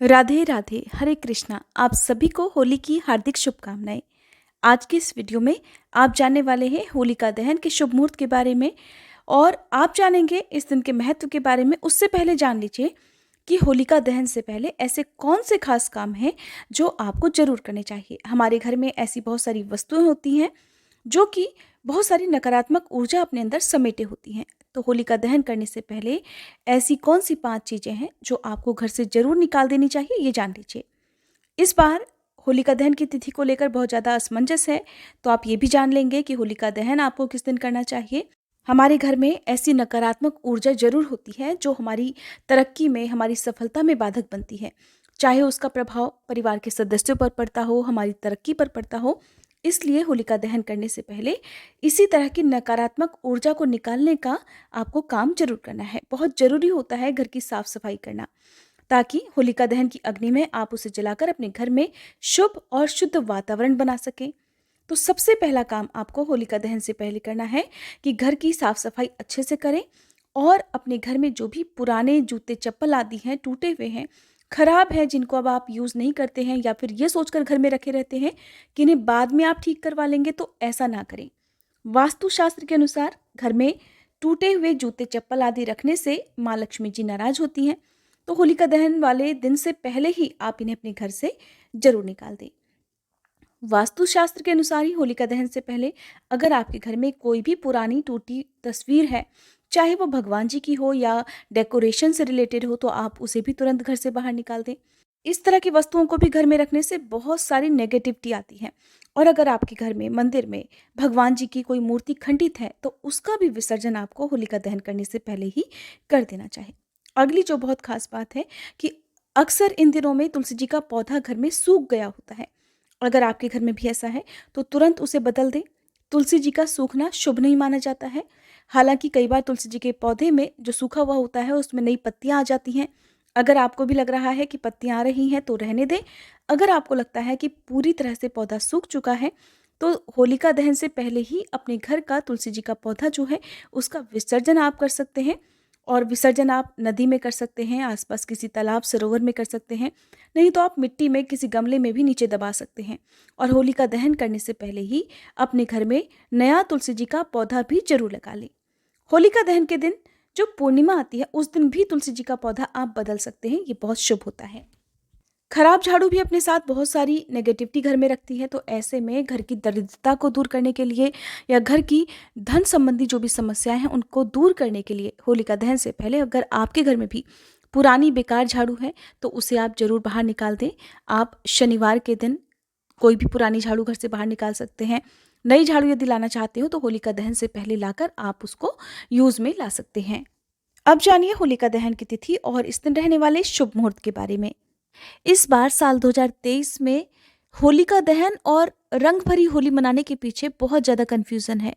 राधे राधे, हरे कृष्णा। आप सभी को होली की हार्दिक शुभकामनाएं। आज की इस वीडियो में आप जानने वाले हैं होलिका दहन के शुभ मुहूर्त के बारे में और आप जानेंगे इस दिन के महत्व के बारे में। उससे पहले जान लीजिए कि होलिका दहन से पहले ऐसे कौन से खास काम हैं जो आपको जरूर करने चाहिए। हमारे घर में ऐसी बहुत सारी वस्तुएं होती हैं जो कि बहुत सारी नकारात्मक ऊर्जा अपने अंदर समेटे होती हैं। तो होलिका दहन करने से पहले ऐसी कौन सी 5 चीज़ें हैं जो आपको घर से ज़रूर निकाल देनी चाहिए, ये जान लीजिए। इस बार होलिका दहन की तिथि को लेकर बहुत ज़्यादा असमंजस है, तो आप ये भी जान लेंगे कि होलिका दहन आपको किस दिन करना चाहिए। हमारे घर में ऐसी नकारात्मक ऊर्जा ज़रूर होती है जो हमारी तरक्की में, हमारी सफलता में बाधक बनती है। चाहे उसका प्रभाव परिवार के सदस्यों पर पड़ता हो, हमारी तरक्की पर पड़ता हो। इसलिए होलिका दहन करने से पहले इसी तरह की नकारात्मक ऊर्जा को निकालने का आपको काम जरूर करना है। बहुत ज़रूरी होता है घर की साफ सफाई करना, ताकि होलिका दहन की अग्नि में आप उसे जलाकर अपने घर में शुभ और शुद्ध वातावरण बना सकें। तो सबसे पहला काम आपको होलिका दहन से पहले करना है कि घर की साफ सफाई अच्छे से करें और अपने घर में जो भी पुराने जूते चप्पल आदि हैं, टूटे हुए हैं, खराब हैं, जिनको अब आप यूज़ नहीं करते हैं या फिर ये सोचकर घर में रखे रहते हैं कि इन्हें बाद में आप ठीक करवा लेंगे, तो ऐसा ना करें। वास्तुशास्त्र के अनुसार घर में टूटे हुए जूते चप्पल आदि रखने से माँ लक्ष्मी जी नाराज होती हैं। तो होलिका दहन वाले दिन से पहले ही आप इन्हें अपने घर से जरूर निकाल दें। वास्तुशास्त्र के अनुसार ही होलिका दहन से पहले अगर आपके घर में कोई भी पुरानी टूटी तस्वीर है, चाहे वो भगवान जी की हो या डेकोरेशन से रिलेटेड हो, तो आप उसे भी तुरंत घर से बाहर निकाल दें। इस तरह की वस्तुओं को भी घर में रखने से बहुत सारी नेगेटिविटी आती है। और अगर आपके घर में मंदिर में भगवान जी की कोई मूर्ति खंडित है, तो उसका भी विसर्जन आपको होलिका दहन करने से पहले ही कर देना चाहिए। अगली जो बहुत खास बात है कि अक्सर इन दिनों में तुलसी जी का पौधा घर में सूख गया होता है। अगर आपके घर में भी ऐसा है तो तुरंत उसे बदल दें। तुलसी जी का सूखना शुभ नहीं माना जाता है। हालांकि कई बार तुलसी जी के पौधे में जो सूखा हुआ होता है उसमें नई पत्तियां आ जाती हैं। अगर आपको भी लग रहा है कि पत्तियां आ रही हैं तो रहने दें। अगर आपको लगता है कि पूरी तरह से पौधा सूख चुका है तो होलिका दहन से पहले ही अपने घर का तुलसी जी का पौधा जो है उसका विसर्जन आप कर सकते हैं। और विसर्जन आप नदी में कर सकते हैं, आसपास किसी तालाब सरोवर में कर सकते हैं, नहीं तो आप मिट्टी में किसी गमले में भी नीचे दबा सकते हैं। और होलिका दहन करने से पहले ही अपने घर में नया तुलसी जी का पौधा भी जरूर लगा लें। होलिका दहन के दिन जो पूर्णिमा आती है उस दिन भी तुलसी जी का पौधा आप बदल सकते हैं, ये बहुत शुभ होता है। खराब झाड़ू भी अपने साथ बहुत सारी नेगेटिविटी घर में रखती है, तो ऐसे में घर की दरिद्रता को दूर करने के लिए या घर की धन संबंधी जो भी समस्याएं हैं उनको दूर करने के लिए होलिका दहन से पहले अगर आपके घर में भी पुरानी बेकार झाड़ू है तो उसे आप जरूर बाहर निकाल दें। आप शनिवार के दिन कोई भी पुरानी झाड़ू घर से बाहर निकाल सकते हैं। नई झाड़ू यदि लाना चाहते हो तो होलिका दहन से पहले लाकर आप उसको यूज में ला सकते हैं। अब जानिए होलिका दहन की तिथि और इस दिन रहने वाले शुभ मुहूर्त के बारे में। इस बार साल 2023 में होलिका दहन और रंग भरी होली मनाने के पीछे बहुत ज़्यादा कन्फ्यूज़न है,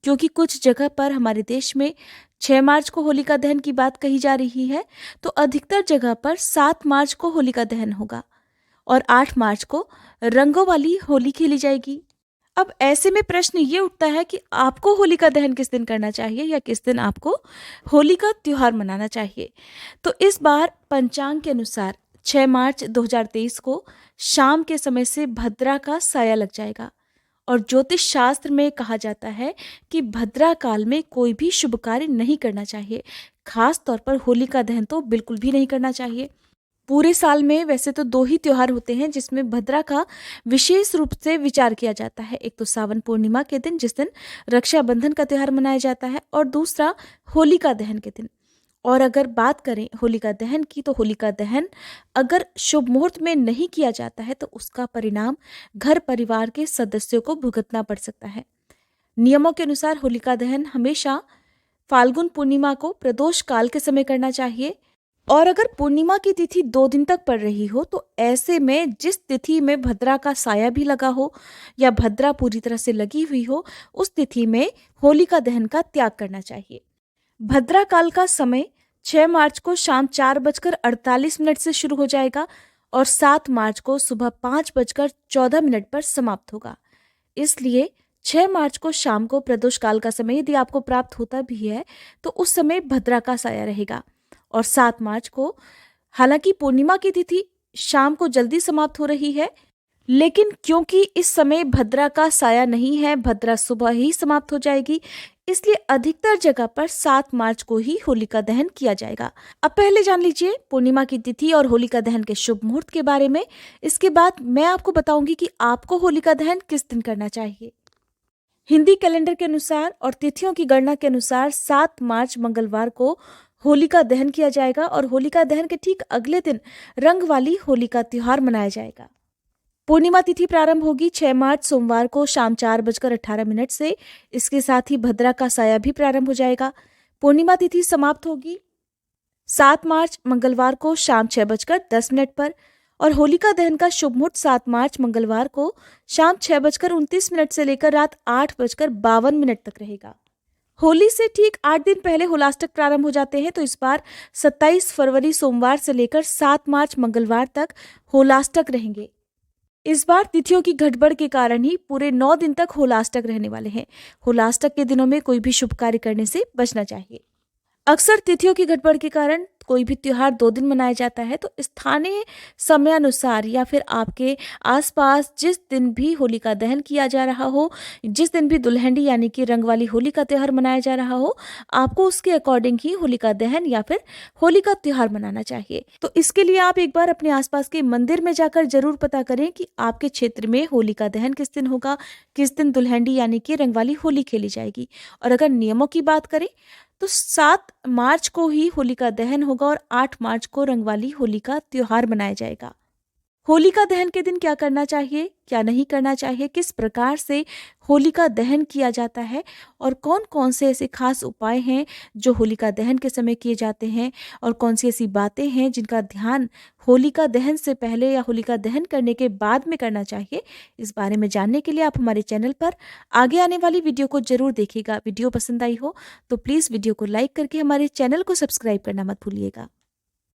क्योंकि कुछ जगह पर हमारे देश में 6 मार्च को होलिका दहन की बात कही जा रही है, तो अधिकतर जगह पर 7 मार्च को होलिका दहन होगा और 8 मार्च को रंगों वाली होली खेली जाएगी। अब ऐसे में प्रश्न ये उठता है कि आपको होलिका दहन किस दिन करना चाहिए या किस दिन आपको होली का त्योहार मनाना चाहिए। तो इस बार पंचांग के अनुसार 6 मार्च 2023 को शाम के समय से भद्रा का साया लग जाएगा और ज्योतिष शास्त्र में कहा जाता है कि भद्रा काल में कोई भी शुभ कार्य नहीं करना चाहिए। खास तौर पर होलिका दहन तो बिल्कुल भी नहीं करना चाहिए। पूरे साल में वैसे तो 2 ही त्योहार होते हैं जिसमें भद्रा का विशेष रूप से विचार किया जाता है। एक तो सावन पूर्णिमा के दिन जिस दिन रक्षाबंधन का त्योहार मनाया जाता है और दूसरा होलिका दहन के दिन। और अगर बात करें होलिका दहन की तो होलिका दहन अगर शुभ मुहूर्त में नहीं किया जाता है तो उसका परिणाम घर परिवार के सदस्यों को भुगतना पड़ सकता है। नियमों के अनुसार होलिका दहन हमेशा फाल्गुन पूर्णिमा को प्रदोष काल के समय करना चाहिए। और अगर पूर्णिमा की तिथि 2 दिन तक पड़ रही हो तो ऐसे में जिस तिथि में भद्रा का साया भी लगा हो या भद्रा पूरी तरह से लगी हुई हो, उस तिथि में होलिका दहन का त्याग करना चाहिए। भद्रा काल का समय 6 मार्च को शाम 4:48 से शुरू हो जाएगा और 7 मार्च को सुबह 5:14 पर समाप्त होगा। इसलिए 6 मार्च को शाम को प्रदोष काल का समय यदि आपको प्राप्त होता भी है तो उस समय भद्रा का साया रहेगा। और 7 मार्च को हालांकि पूर्णिमा की तिथि शाम को जल्दी समाप्त हो रही है, लेकिन क्योंकि इस समय भद्रा का साया नहीं है, भद्रा सुबह ही समाप्त हो जाएगी, इसलिए अधिकतर जगह पर 7 मार्च को ही होलिका दहन किया जाएगा। अब पहले जान लीजिए पूर्णिमा की तिथि और होलिका दहन के शुभ मुहूर्त के बारे में। इसके बाद मैं आपको बताऊंगी कि आपको होलिका दहन किस दिन करना चाहिए। हिंदी कैलेंडर के अनुसार और तिथियों की गणना के अनुसार 7 मार्च मंगलवार को होलिका दहन किया जाएगा और होलिका दहन के ठीक अगले दिन रंग वाली होली का त्योहार मनाया जाएगा। पूर्णिमा तिथि प्रारंभ होगी 6 मार्च सोमवार को शाम 4:18 से। इसके साथ ही भद्रा का साया भी प्रारंभ हो जाएगा। पूर्णिमा तिथि समाप्त होगी 7 मार्च मंगलवार को शाम 6:10 पर और होलिका दहन का शुभ मुहूर्त 7 मार्च मंगलवार को शाम 6:29 से लेकर रात 8:52 तक रहेगा। होली से ठीक 8 दिन पहले होलाष्टक प्रारंभ हो जाते हैं, तो इस बार 27 फरवरी सोमवार से लेकर 7 मार्च मंगलवार तक होलाष्टक रहेंगे। इस बार तिथियों की गड़बड़ के कारण ही पूरे 9 दिन तक होलाष्टक रहने वाले हैं। होलाष्टक के दिनों में कोई भी शुभ कार्य करने से बचना चाहिए। अक्सर तिथियों की गड़बड़ के कारण कोई भी त्योहार 2 दिन मनाया जाता है, तो स्थानीय समय अनुसार या फिर आपके आसपास जिस दिन भी होलिका दहन किया जा रहा हो, जिस दिन भी दुल्हनडी यानी कि रंग वाली होली का त्योहार मनाया जा रहा हो, आपको उसके अकॉर्डिंग ही होलिका दहन या फिर होली का त्योहार मनाना चाहिए। तो इसके लिए आप एक बार अपने आसपास के मंदिर में जाकर जरूर पता करें कि आपके क्षेत्र में होलिका दहन किस दिन होगा, किस दिन दुल्हनडी यानी कि रंग वाली होली खेली जाएगी। और अगर नियमों की बात करें तो 7 मार्च को ही होलिका दहन होगा और 8 मार्च को रंगवाली होली का त्योहार मनाया जाएगा। होलिका दहन के दिन क्या करना चाहिए, क्या नहीं करना चाहिए, किस प्रकार से होलिका दहन किया जाता है और कौन कौन से ऐसे खास उपाय हैं जो होलिका दहन के समय किए जाते हैं और कौन सी ऐसी बातें हैं जिनका ध्यान होलिका दहन से पहले या होलिका दहन करने के बाद में करना चाहिए, इस बारे में जानने के लिए आप हमारे चैनल पर आगे आने वाली वीडियो को जरूर देखिएगा। वीडियो पसंद आई हो तो प्लीज़ वीडियो को लाइक करके हमारे चैनल को सब्सक्राइब करना मत भूलिएगा।